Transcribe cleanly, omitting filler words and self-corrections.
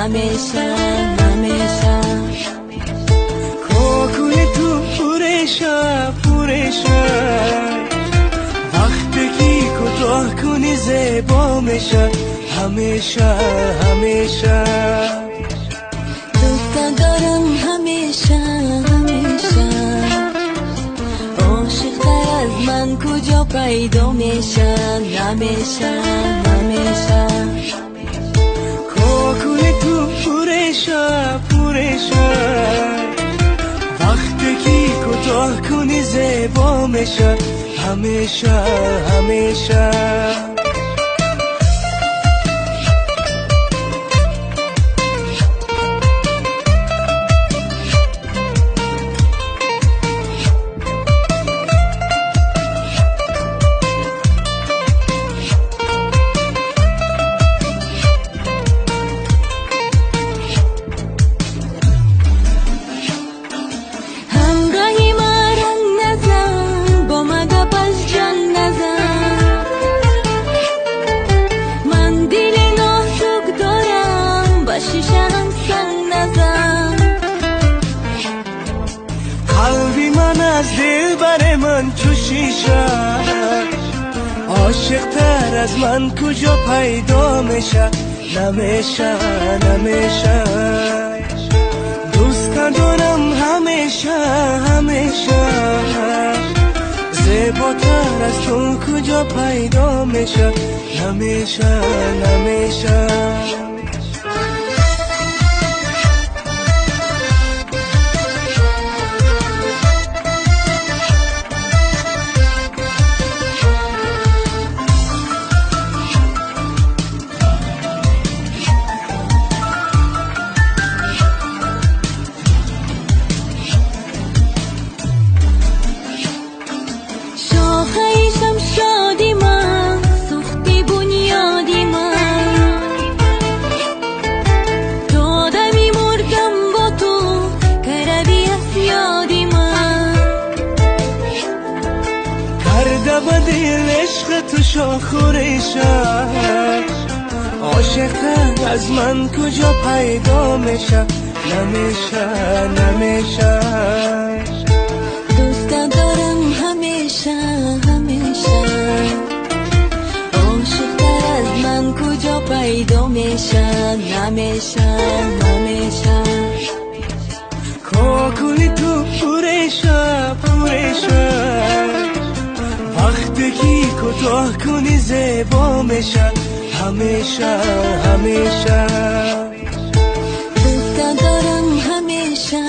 همیشه همیشه کوکوی تو پورشه پورشه وقتی که کوتاه کنی زیبا میشه همیشه همیشه دوست دارم همیشه همیشه عاشق‌تر از من کجا پیدا میشه همیشه همیشه کوکوی تو پورشه پورشه وقتی که کوتاه کنی زیبا میشه همیشه همیشه قلبی من از دل بر من تو شیشه عاشق تر از من کجا پیدا میشه نمیشه نمیشه دوست دارم همیشه همیشه زیباتر از تو کجا پیدا میشه نمیشه نمیشه بدل عشق تو شاخورشه عاشق تر از من کجا پیدا میشه نمیشه نمیشه دوست دارم همیشه همیشه عاشق تر از من کجا پیدا میشه نمیشه نمیشه کوکوی تو پورشه پورشه وقتی که کوتاه کنی زیبا میشه همیشه همیشه دوست دارم همیشه